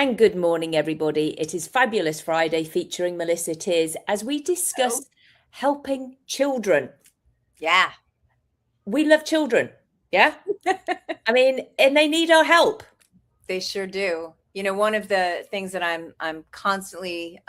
And good morning, everybody. It is Fabulous Friday featuring Melissa Tears as we discuss helping children. Yeah. We love children. Yeah. I mean, and they need our help. They sure do. You know, one of the things that I'm constantly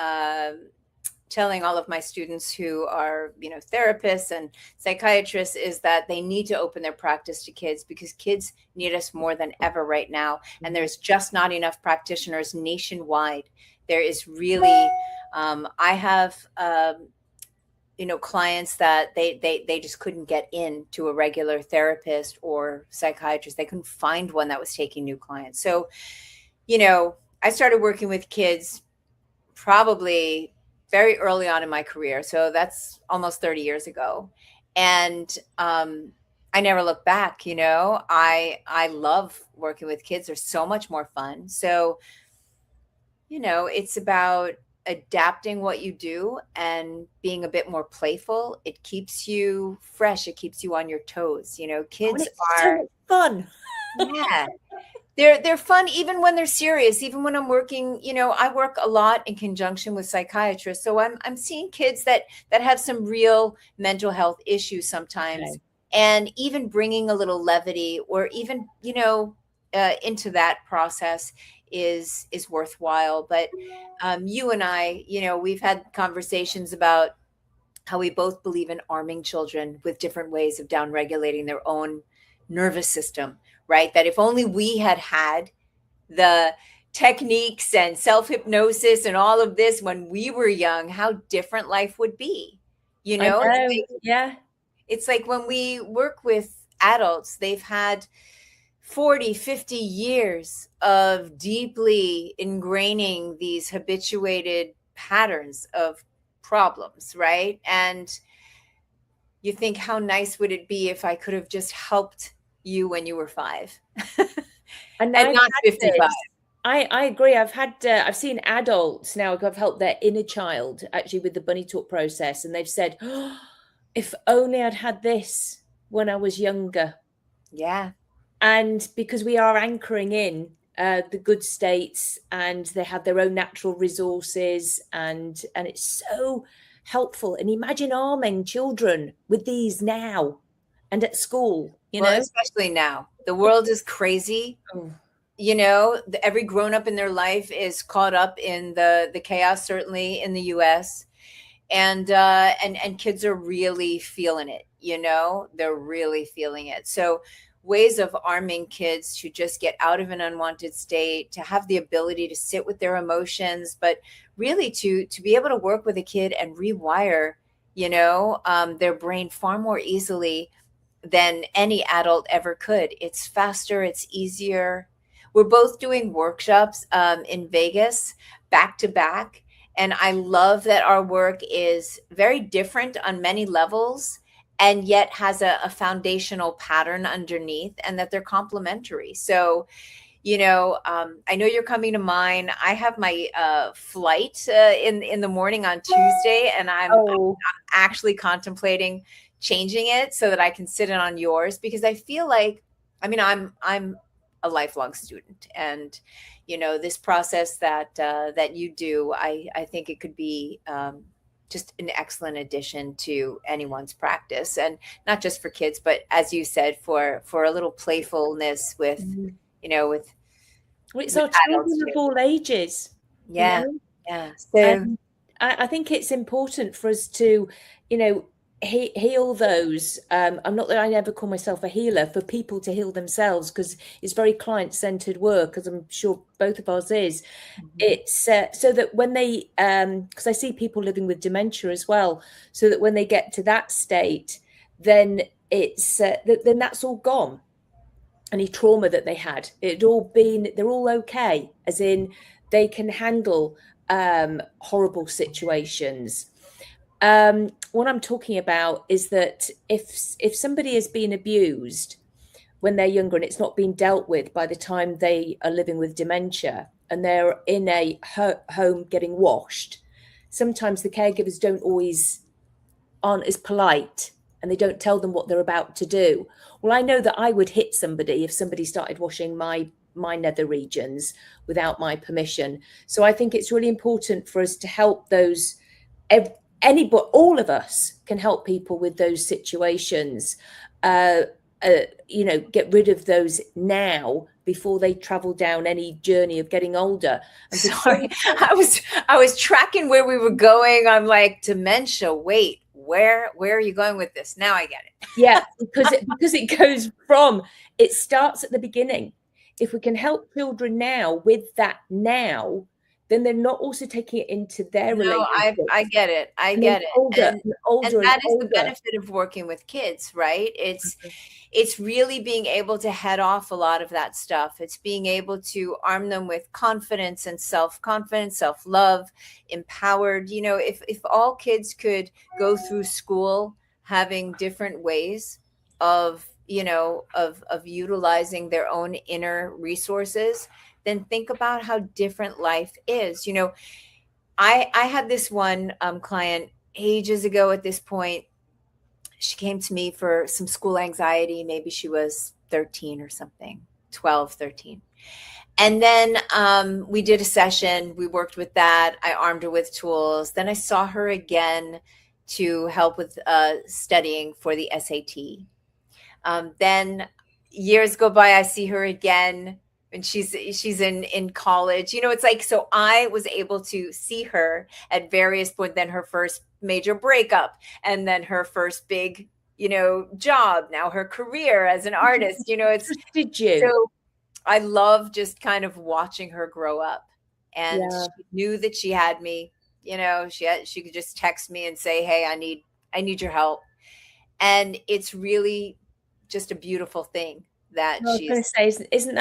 telling all of my students who are, therapists and psychiatrists is that they need to open their practice to kids because kids need us more than ever right now. And there's just not enough practitioners nationwide. There is really, I have, clients that they just couldn't get into a regular therapist or psychiatrist. They couldn't find one that was taking new clients. So, I started working with kids probably very early on in my career. So that's almost 30 years ago. And I never look back, I love working with kids. They're so much more fun. So, it's about adapting what you do and being a bit more playful. It keeps you fresh. It keeps you on your toes. Kids are so much fun. Yeah. They're fun even when they're serious, even when I'm working, I work a lot in conjunction with psychiatrists. So I'm seeing kids that have some real mental health issues sometimes. Okay. And even bringing a little levity or even, into that process is worthwhile. But you and I, we've had conversations about how we both believe in arming children with different ways of down regulating their own nervous system, right? That if only we had the techniques and self-hypnosis and all of this when we were young, how different life would be. I know. Yeah. It's like when we work with adults, they've had 40, 50 years of deeply ingraining these habituated patterns of problems, right? And you think, how nice would it be if I could have just helped you when you were 5 And not 55. I agree. I've seen adults now who have helped their inner child actually with the bunny talk process, and they've said, oh, if only I'd had this when I was younger. Yeah. And because we are anchoring in the good states, and they have their own natural resources, and it's so helpful. And imagine arming children with these now and at school, Well, especially now. The world is crazy. Oh. Every grown up in their life is caught up in the chaos, certainly in the US. And kids are really feeling it, they're really feeling it. So ways of arming kids to just get out of an unwanted state, to have the ability to sit with their emotions, but really to be able to work with a kid and rewire, their brain far more easily than any adult ever could. It's faster, it's easier. We're both doing workshops in Vegas back to back. And I love that our work is very different on many levels and yet has a foundational pattern underneath, and that they're complementary. So, I know you're coming to mine. I have my flight in the morning on Tuesday, and I'm actually contemplating changing it so that I can sit in on yours, because I feel like, I'm a lifelong student, and this process that you do, I think it could be just an excellent addition to anyone's practice, and not just for kids, but as you said, for a little playfulness with it's our children of all ages. Yeah. So I think it's important for us to heal those. I'm not that I never call myself a healer, for people to heal themselves, because it's very client-centered work, as I'm sure both of ours is. It's so that when they because I see people living with dementia as well, so that when they get to that state, then it's then that's all gone. Any trauma that they had, they're all okay, as in they can handle horrible situations. What I'm talking about is that if somebody has been abused when they're younger and it's not been dealt with by the time they are living with dementia, and they're in a home getting washed, sometimes the caregivers aren't as polite, and they don't tell them what they're about to do. Well, I know that I would hit somebody if somebody started washing my my nether regions without my permission. So I think it's really important for us to help those, anybody, all of us can help people with those situations, you know, get rid of those now before they travel down any journey of getting older. And sorry, I was tracking where we were going. I'm like, dementia, wait, where are you going with this? Now I get it. Yeah, because it goes from, it starts at the beginning. If we can help children now with that now, then they're not also taking it into their relationship. I get it. I get it. And that is the benefit of working with kids, right? It's really being able to head off a lot of that stuff. It's being able to arm them with confidence and self-confidence, self-love, empowered. You know, if all kids could go through school having different ways of, you know, of utilizing their own inner resources, then think about how different life is. You know, I had this one client ages ago at this point. She came to me for some school anxiety. Maybe she was 13 or something, 12, 13. And then we did a session. We worked with that. I armed her with tools. Then I saw her again to help with studying for the SAT. Then years go by, I see her again, and she's in college. You know, it's like, so I was able to see her at various points, then her first major breakup, and then her first big, you know, job, now her career as an artist. You know, it's so I love just kind of watching her grow up. And she knew that she had me. You know, she could just text me and say, hey, I need your help. And it's really just a beautiful thing that I was going to say, isn't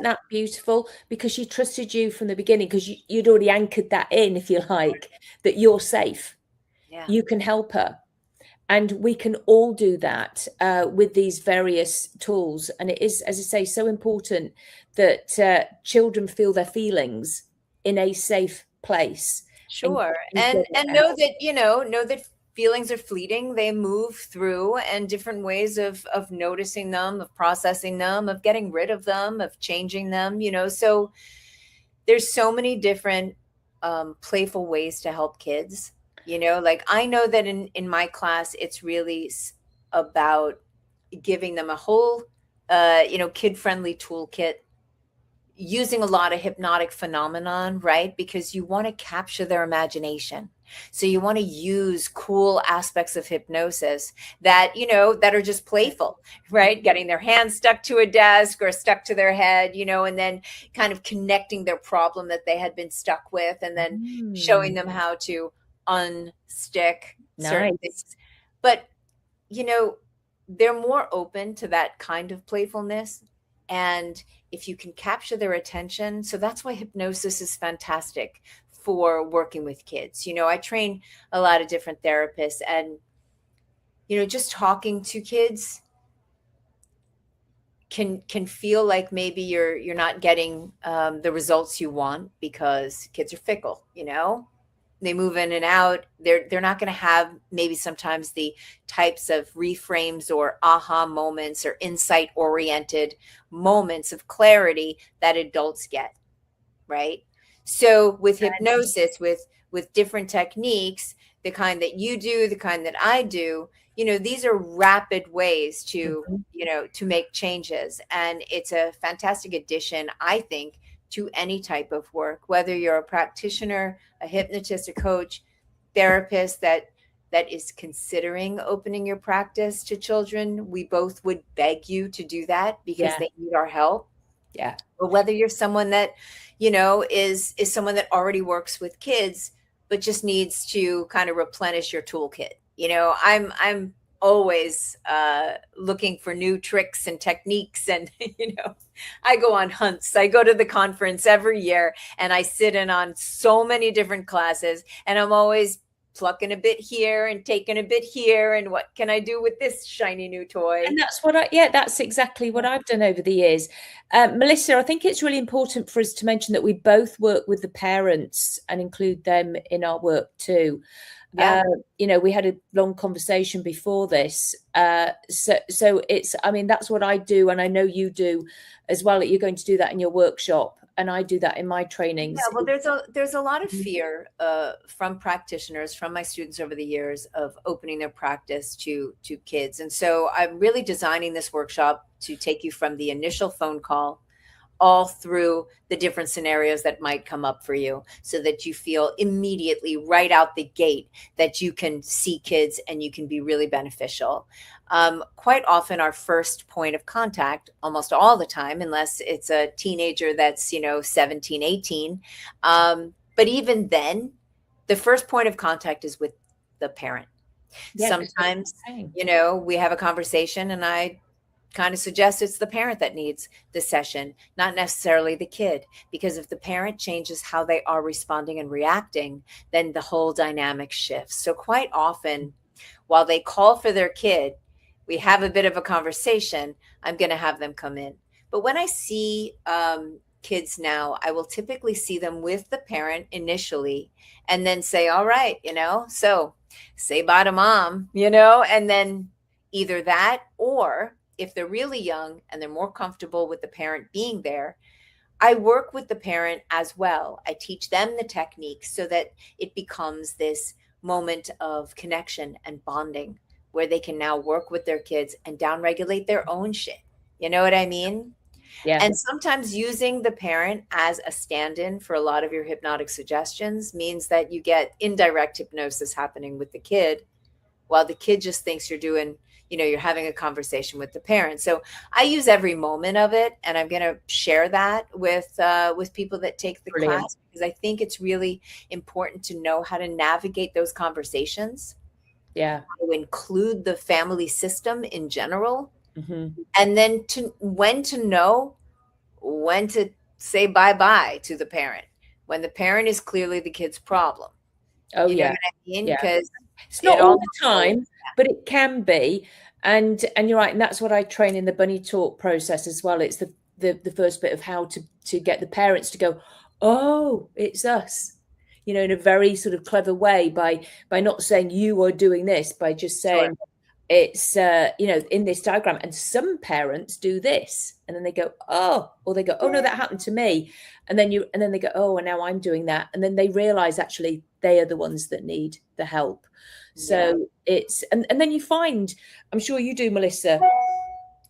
that beautiful? Because she trusted you from the beginning, because you'd already anchored that in, if you like, that you're safe. Yeah. You can help her. And we can all do that with these various tools. And it is, as I say, so important that children feel their feelings in a safe place. Sure. And know that, you know that feelings are fleeting. They move through, and different ways of noticing them, of processing them, of getting rid of them, of changing them, you know. So there's so many different playful ways to help kids, you know. Like, I know that in my class, it's really about giving them a whole, you know, kid-friendly toolkit, using a lot of hypnotic phenomenon, right? Because you want to capture their imagination. So you want to use cool aspects of hypnosis that, you know, that are just playful, right? Getting their hands stuck to a desk or stuck to their head, you know, and then kind of connecting their problem that they had been stuck with, and then showing them how to unstick certain things. But, you know, they're more open to that kind of playfulness. And if you can capture their attention, so that's why hypnosis is fantastic for working with kids. You know, I train a lot of different therapists, and, you know, just talking to kids can feel like maybe you're not getting the results you want, because kids are fickle, you know. They move in and out. They're not going to have maybe sometimes the types of reframes or aha moments or insight oriented moments of clarity that adults get, right? So with hypnosis, with different techniques, the kind that you do, the kind that I do, you know, these are rapid ways to, you know, to make changes. And it's a fantastic addition, I think, to any type of work, whether you're a practitioner, a hypnotist, a coach, therapist that is considering opening your practice to children. We both would beg you to do that, because they need our help. Yeah. Or whether you're someone that, you know, is someone that already works with kids, but just needs to kind of replenish your toolkit. You know, I'm always looking for new tricks and techniques. And, you know, I go on hunts. I go to the conference every year, and I sit in on so many different classes, and I'm always plucking a bit here and taking a bit here. And what can I do with this shiny new toy? And that's what that's exactly what I've done over the years. Melissa, I think it's really important for us to mention that we both work with the parents and include them in our work too. Yeah. We had a long conversation before this. So it's, I mean, that's what I do. And I know you do as well. You're going to do that in your workshop. And I do that in my trainings. Yeah, well, there's a lot of fear from practitioners, from my students over the years, of opening their practice to kids, and so I'm really designing this workshop to take you from the initial phone call all through the different scenarios that might come up for you, so that you feel immediately right out the gate that you can see kids and you can be really beneficial. Quite often our first point of contact, almost all the time, unless it's a teenager that's 17, 18, but even then the first point of contact is with the parent. Yeah, Sometimes we have a conversation and I kind of suggest it's the parent that needs the session, not necessarily the kid, because if the parent changes how they are responding and reacting, then the whole dynamic shifts. So quite often, while they call for their kid, we have a bit of a conversation, I'm going to have them come in. But when I see kids now, I will typically see them with the parent initially and then say, all right, so say bye to mom, and then either that, or if they're really young and they're more comfortable with the parent being there, I work with the parent as well. I teach them the techniques so that it becomes this moment of connection and bonding where they can now work with their kids and downregulate their own shit. You know what I mean? Yeah. And sometimes using the parent as a stand-in for a lot of your hypnotic suggestions means that you get indirect hypnosis happening with the kid, while the kid just thinks you're doing, you're having a conversation with the parent. So I use every moment of it, and I'm going to share that with people that take the Brilliant. class, because I think it's really important to know how to navigate those conversations. Yeah. To include the family system in general, Mm-hmm. and then when to say bye-bye to the parent, when the parent is clearly the kid's problem. Oh, you know yeah. what I mean? Yeah. Because it's not all the time, but it can be. And you're right. And that's what I train in the bunny talk process as well. It's the first bit of how to get the parents to go, oh, it's us, in a very sort of clever way, by not saying you are doing this, by just saying, Sure. It's in this diagram, and some parents do this, and then they go, oh, or they go, oh no, that happened to me, and then they go, oh, and now I'm doing that, and then they realize actually they are the ones that need the help. So it's and then you find, I'm sure you do, Melissa,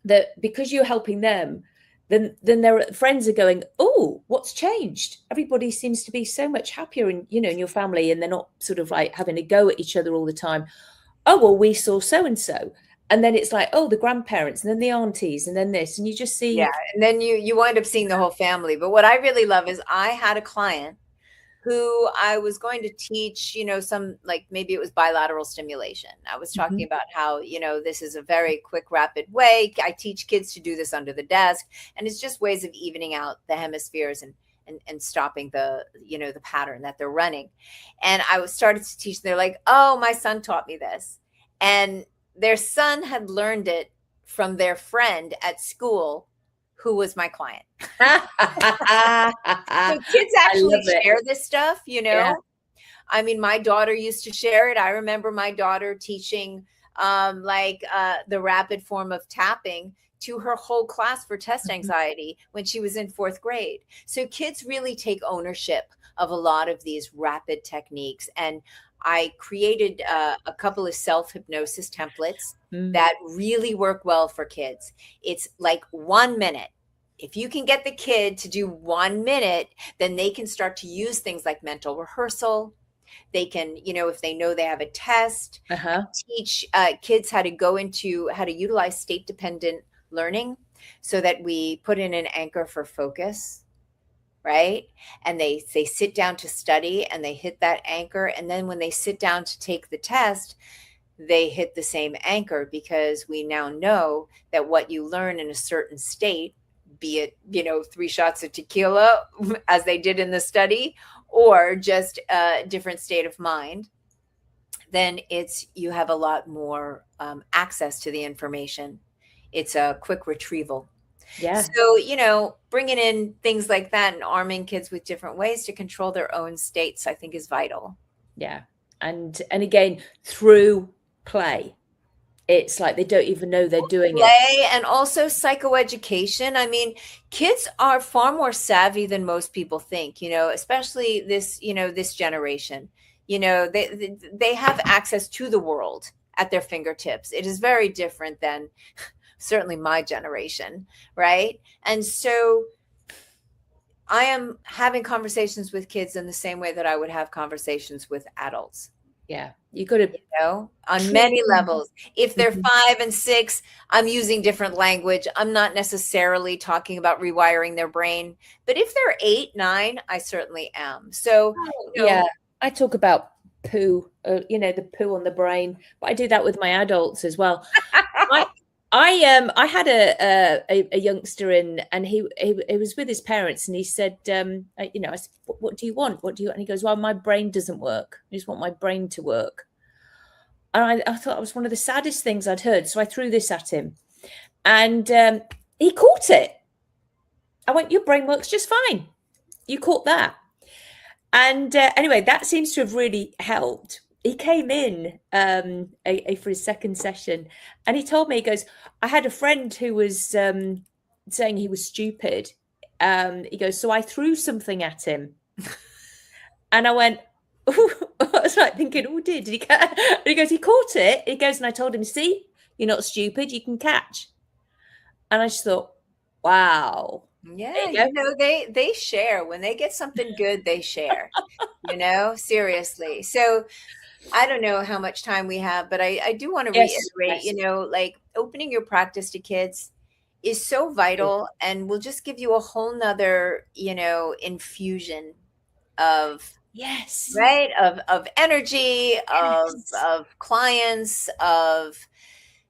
that because you're helping them, then their friends are going, oh, what's changed? Everybody seems to be so much happier in your family, and they're not sort of like having a go at each other all the time. Oh, well, we saw so-and-so. And then it's like, oh, the grandparents, and then the aunties, and then this, and you just see. Yeah. And then you wind up seeing the whole family. But what I really love is I had a client who I was going to teach, some, like, maybe it was bilateral stimulation. I was talking about how, this is a very quick, rapid way. I teach kids to do this under the desk. And it's just ways of evening out the hemispheres and stopping the pattern that they're running. And I was started to teach. They're like, oh, my son taught me this. And their son had learned it from their friend at school, who was my client. So kids actually share this stuff, Yeah. I mean, my daughter used to share it. I remember my daughter teaching the rapid form of tapping to her whole class for test anxiety when she was in 4th grade. So kids really take ownership of a lot of these rapid techniques. And I created a couple of self-hypnosis templates that really work well for kids. It's like 1 minute. If you can get the kid to do 1 minute, then they can start to use things like mental rehearsal. They can, if they know they have a test, teach kids how to utilize state-dependent learning, so that we put in an anchor for focus, right? And they sit down to study and they hit that anchor. And then when they sit down to take the test, they hit the same anchor, because we now know that what you learn in a certain state, be it, 3 shots of tequila, as they did in the study, or just a different state of mind, then you have a lot more access to the information. It's a quick retrieval. Yeah. So, bringing in things like that and arming kids with different ways to control their own states, I think, is vital. Yeah. And again, through play. It's like they don't even know they're doing it. Play and also psychoeducation. I mean, kids are far more savvy than most people think, you know, especially this, you know, this generation. You know, they have access to the world at their fingertips. It is very different than certainly my generation, right? And so I am having conversations with kids in the same way that I would have conversations with adults. Yeah, you got to, you know, on many levels. If they're 5 and 6, I'm using different language. I'm not necessarily talking about rewiring their brain, but if they're 8, 9, I certainly am. So, yeah, I talk about poo, you know, the poo on the brain, but I do that with my adults as well. I had a youngster in, and he was with his parents, and he said, you know, I said, what do you want? What do you want? And he goes, well, my brain doesn't work. I just want my brain to work. And I thought it was one of the saddest things I'd heard. So I threw this at him, and he caught it. I went, your brain works just fine. You caught that. And anyway, that seems to have really helped. He came in for his second session, and he told me, he goes, I had a friend who was saying he was stupid. He goes, so I threw something at him. And I went, I was like thinking, oh, did he catch? And he goes, he caught it. He goes, and I told him, see, you're not stupid, you can catch. And I just thought, wow. Yeah, you know, they share. When they get something good, they share, you know, seriously. So I don't know how much time we have, but I do want to reiterate, you know, like opening your practice to kids is so vital, and will just give you a whole nother, you know, infusion of right, of energy, of clients, of,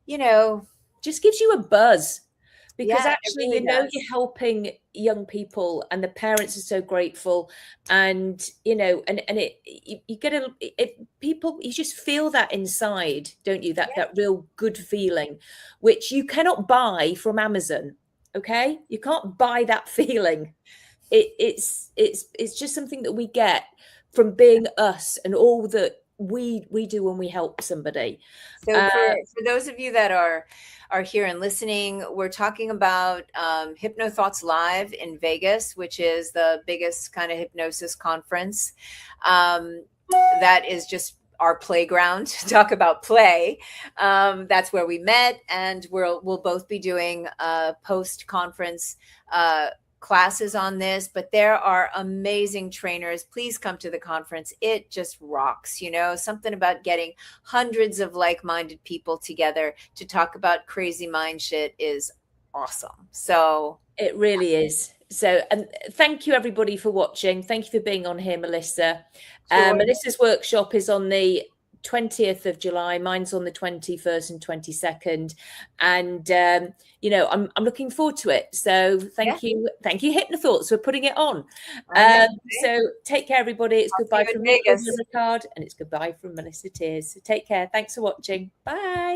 you know, just gives you a buzz. Because actually, really you know, you're helping young people, and the parents are so grateful, and you know, and you get people, you just feel that inside, don't you? That real good feeling, which you cannot buy from Amazon. Okay, you can't buy that feeling. It's just something that we get from being us and all that we do when we help somebody. So for those of you that are here and listening, we're talking about HypnoThoughts Live in Vegas, which is the biggest kind of hypnosis conference. That is just our playground to talk about play. That's where we met, and we'll both be doing post-conference classes on this, but there are amazing trainers. Please come to the conference. It just rocks, you know, something about getting hundreds of like-minded people together to talk about crazy mind shit is awesome. So it really is. So, and thank you everybody for watching. Thank you for being on here, Melissa. Sure. Melissa's workshop is on the 20th of July. Mine's on the 21st and 22nd. And, you know, I'm looking forward to it. So thank you, HypnoThoughts, for putting it on. So take care, everybody. It's goodbye from me, Rickard, and it's goodbye from Melissa Tears. So take care. Thanks for watching. Bye.